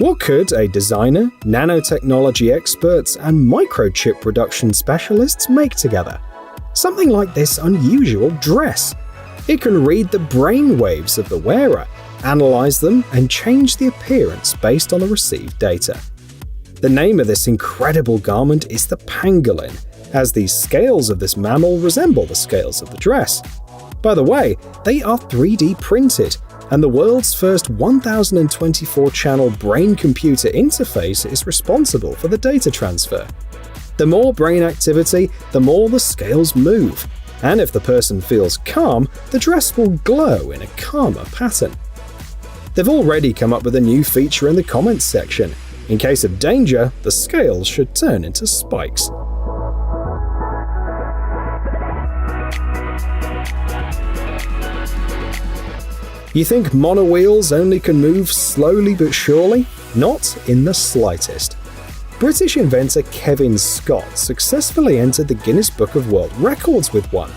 What could a designer, nanotechnology experts, and microchip production specialists make together? Something like this unusual dress. It can read the brain waves of the wearer, analyze them, and change the appearance based on the received data. The name of this incredible garment is the pangolin, as the scales of this mammal resemble the scales of the dress. By the way, they are 3D printed, and the world's first 1024-channel brain-computer interface is responsible for the data transfer. The more brain activity, the more the scales move, and if the person feels calm, the dress will glow in a calmer pattern. They've already come up with a new feature in the comments section. In case of danger, the scales should turn into spikes. You think monowheels only can move slowly but surely? Not in the slightest. British inventor Kevin Scott successfully entered the Guinness Book of World Records with one.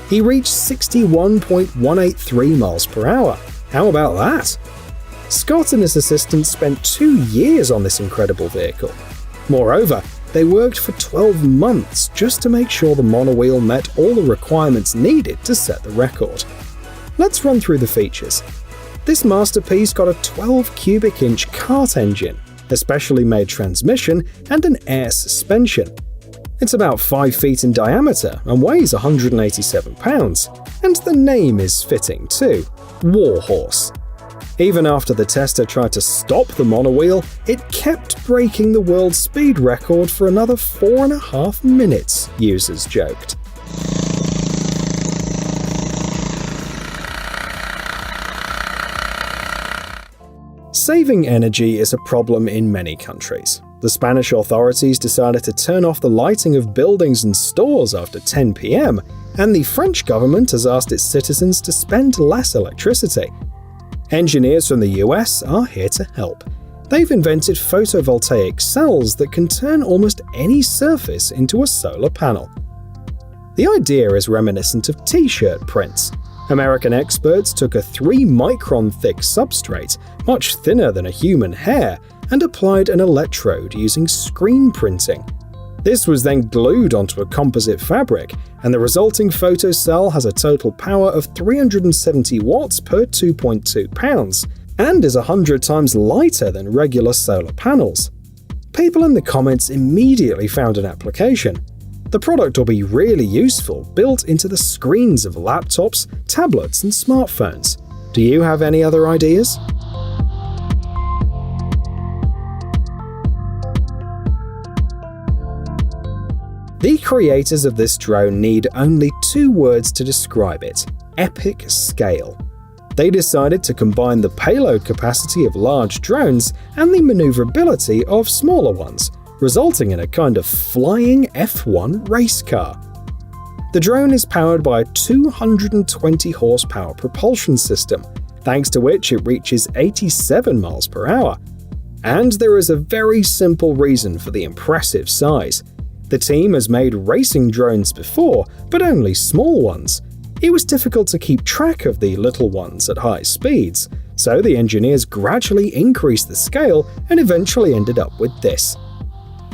He reached 61.183 miles per hour. How about that? Scott and his assistant spent 2 years on this incredible vehicle. Moreover, they worked for 12 months just to make sure the monowheel met all the requirements needed to set the record. Let's run through the features. This masterpiece got a 12 cubic inch kart engine, a specially made transmission, and an air suspension. It's about 5 feet in diameter and weighs 187 pounds, and the name is fitting too, Warhorse. Even after the tester tried to stop the monowheel, it kept breaking the world speed record for another 4.5 minutes, users joked. Saving energy is a problem in many countries. The Spanish authorities decided to turn off the lighting of buildings and stores after 10 p.m., and the French government has asked its citizens to spend less electricity. Engineers from the US are here to help. They've invented photovoltaic cells that can turn almost any surface into a solar panel. The idea is reminiscent of t-shirt prints. American experts took a 3-micron thick substrate, much thinner than a human hair, and applied an electrode using screen printing. This was then glued onto a composite fabric, and the resulting photocell has a total power of 370 watts per 2.2 pounds, and is 100 times lighter than regular solar panels. People in the comments immediately found an application. The product will be really useful, built into the screens of laptops, tablets, and smartphones. Do you have any other ideas? The creators of this drone need only 2 words to describe it: epic scale. They decided to combine the payload capacity of large drones and the maneuverability of smaller ones, resulting in a kind of flying F1 race car. The drone is powered by a 220 horsepower propulsion system, thanks to which it reaches 87 miles per hour. And there is a very simple reason for the impressive size. The team has made racing drones before, but only small ones. It was difficult to keep track of the little ones at high speeds, so the engineers gradually increased the scale and eventually ended up with this.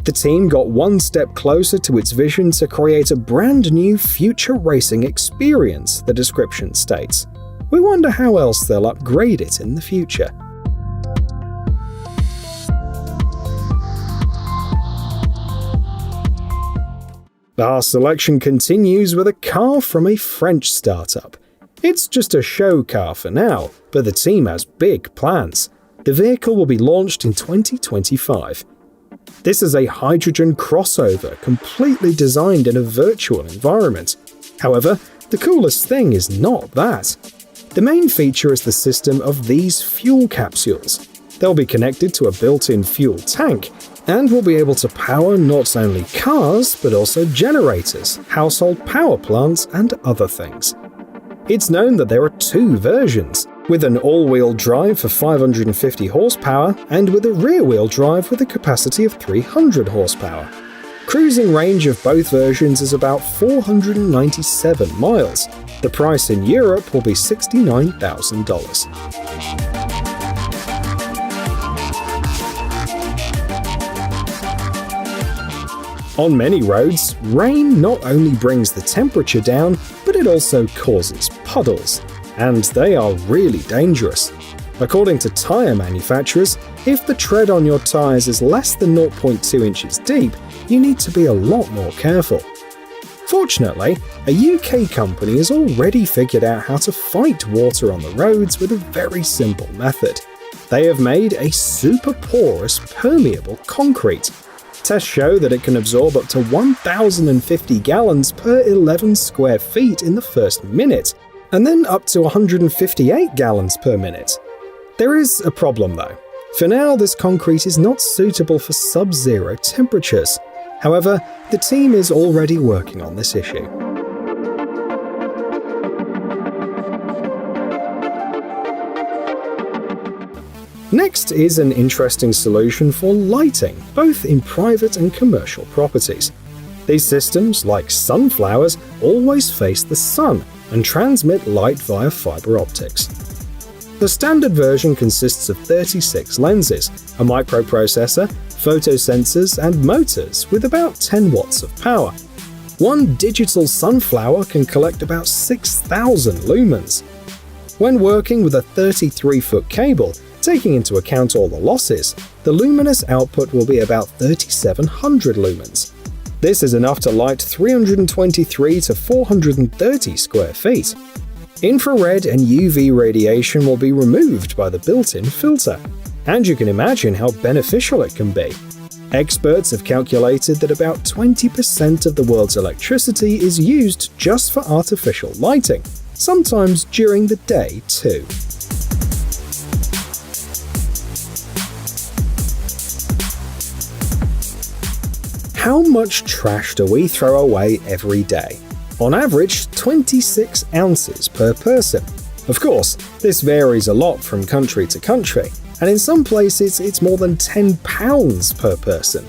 The team got one step closer to its vision to create a brand new future racing experience, the description states. We wonder how else they'll upgrade it in the future. Our selection continues with a car from a French startup. It's just a show car for now, but the team has big plans. The vehicle will be launched in 2025. This is a hydrogen crossover completely designed in a virtual environment. However, the coolest thing is not that. The main feature is the system of these fuel capsules. They'll be connected to a built-in fuel tank and will be able to power not only cars but also generators, household power plants, and other things. It's known that there are 2 versions, with an all-wheel drive for 550 horsepower and with a rear-wheel drive with a capacity of 300 horsepower. Cruising range of both versions is about 497 miles. The price in Europe will be $69,000. On many roads, rain not only brings the temperature down, but it also causes puddles, and they are really dangerous. According to tyre manufacturers, if the tread on your tyres is less than 0.2 inches deep, you need to be a lot more careful. Fortunately, a UK company has already figured out how to fight water on the roads with a very simple method. They have made a super porous, permeable concrete. Tests show that it can absorb up to 1,050 gallons per 11 square feet in the first minute, and then up to 158 gallons per minute. There is a problem though. For now, this concrete is not suitable for sub-zero temperatures. However, the team is already working on this issue. Next is an interesting solution for lighting, both in private and commercial properties. These systems, like sunflowers, always face the sun and transmit light via fiber optics. The standard version consists of 36 lenses, a microprocessor, photosensors, and motors with about 10 watts of power. One digital sunflower can collect about 6,000 lumens. When working with a 33-foot cable, taking into account all the losses, the luminous output will be about 3,700 lumens. This is enough to light 323 to 430 square feet. Infrared and UV radiation will be removed by the built-in filter, and you can imagine how beneficial it can be. Experts have calculated that about 20% of the world's electricity is used just for artificial lighting, sometimes during the day too. How much trash do we throw away every day? On average, 26 ounces per person. Of course, this varies a lot from country to country, and in some places it's more than 10 pounds per person.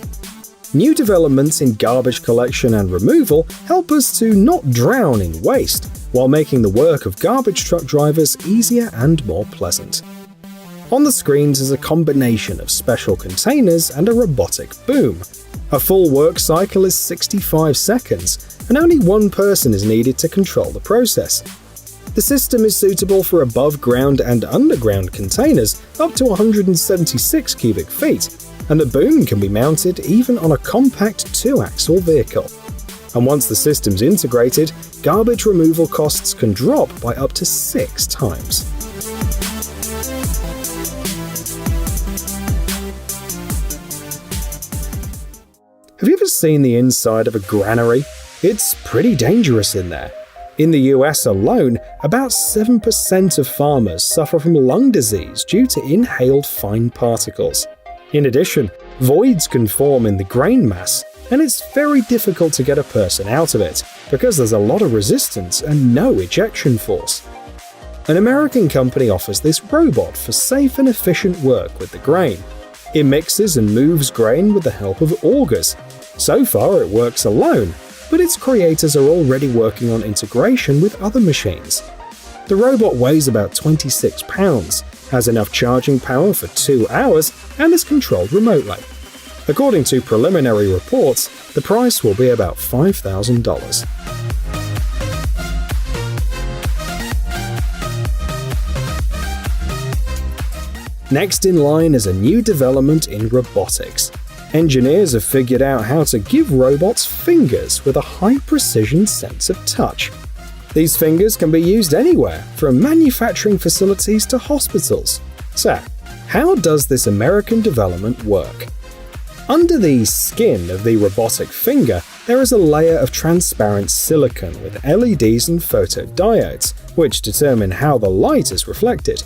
New developments in garbage collection and removal help us to not drown in waste, while making the work of garbage truck drivers easier and more pleasant. On the screens is a combination of special containers and a robotic boom. A full work cycle is 65 seconds, and only one person is needed to control the process. The system is suitable for above-ground and underground containers up to 176 cubic feet, and the boom can be mounted even on a compact 2-axle vehicle. And once the system's integrated, garbage removal costs can drop by up to 6 times. Have you ever seen the inside of a granary? It's pretty dangerous in there. In the US alone, about 7% of farmers suffer from lung disease due to inhaled fine particles. In addition, voids can form in the grain mass, and it's very difficult to get a person out of it because there's a lot of resistance and no ejection force. An American company offers this robot for safe and efficient work with the grain. It mixes and moves grain with the help of augers. So far, it works alone, but its creators are already working on integration with other machines. The robot weighs about 26 pounds, has enough charging power for 2 hours, and is controlled remotely. According to preliminary reports, the price will be about $5,000. Next in line is a new development in robotics. Engineers have figured out how to give robots fingers with a high-precision sense of touch. These fingers can be used anywhere, from manufacturing facilities to hospitals. So, how does this American development work? Under the skin of the robotic finger, there is a layer of transparent silicon with LEDs and photodiodes, which determine how the light is reflected.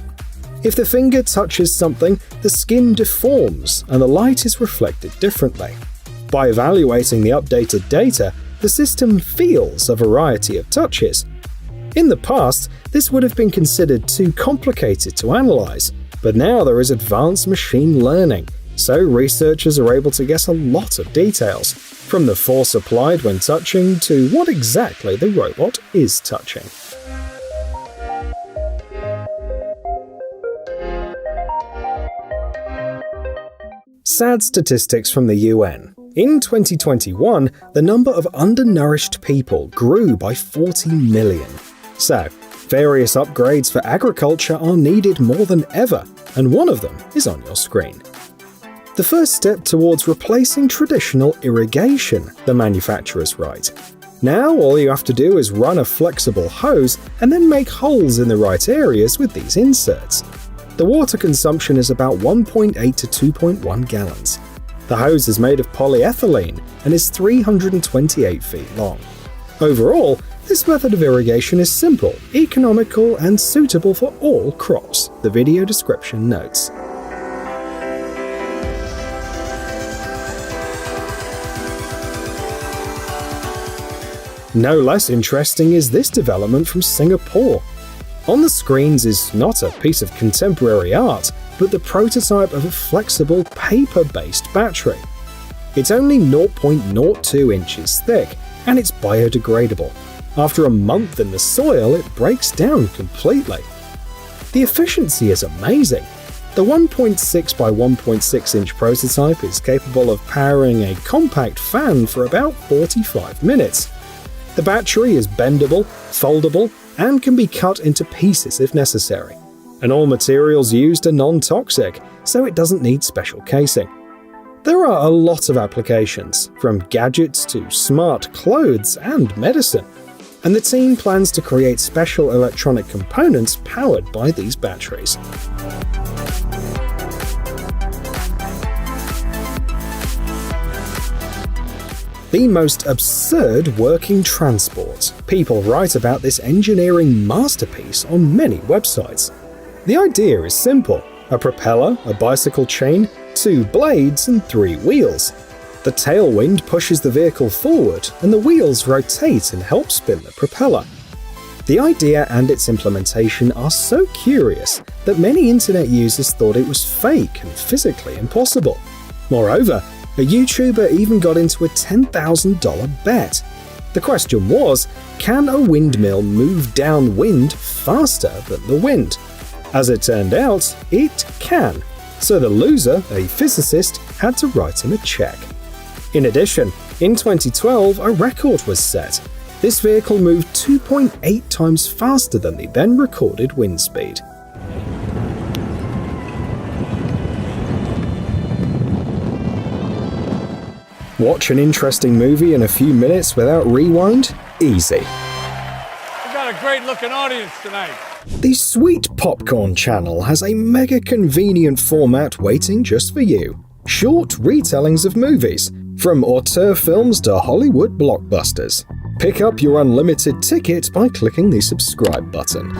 If the finger touches something, the skin deforms and the light is reflected differently. By evaluating the updated data, the system feels a variety of touches. In the past, this would have been considered too complicated to analyze, but now there is advanced machine learning, so researchers are able to guess a lot of details, from the force applied when touching to what exactly the robot is touching. Sad statistics from the UN. In 2021, the number of undernourished people grew by 40 million. So, various upgrades for agriculture are needed more than ever, and one of them is on your screen. The first step towards replacing traditional irrigation, the manufacturers write. Now all you have to do is run a flexible hose and then make holes in the right areas with these inserts. The water consumption is about 1.8 to 2.1 gallons. The hose is made of polyethylene and is 328 feet long. Overall, this method of irrigation is simple, economical, and suitable for all crops, the video description notes. No less interesting is this development from Singapore. On the screens is not a piece of contemporary art, but the prototype of a flexible paper-based battery. It's only 0.02 inches thick, and it's biodegradable. After a month in the soil, it breaks down completely. The efficiency is amazing. The 1.6 by 1.6 inch prototype is capable of powering a compact fan for about 45 minutes. The battery is bendable, foldable, and can be cut into pieces if necessary. And all materials used are non-toxic, so it doesn't need special casing. There are a lot of applications, from gadgets to smart clothes and medicine, and the team plans to create special electronic components powered by these batteries. The most absurd working transport. People write about this engineering masterpiece on many websites. The idea is simple: a propeller, a bicycle chain, 2 blades, and 3 wheels. The tailwind pushes the vehicle forward, and the wheels rotate and help spin the propeller. The idea and its implementation are so curious that many internet users thought it was fake and physically impossible. Moreover, a YouTuber even got into a $10,000 bet. The question was, can a windmill move downwind faster than the wind? As it turned out, it can. So the loser, a physicist, had to write him a check. In addition, in 2012, a record was set. This vehicle moved 2.8 times faster than the then recorded wind speed. Watch an interesting movie in a few minutes without rewind? Easy. We've got a great-looking audience tonight. The Sweet Popcorn channel has a mega convenient format waiting just for you. Short retellings of movies, from auteur films to Hollywood blockbusters. Pick up your unlimited ticket by clicking the subscribe button.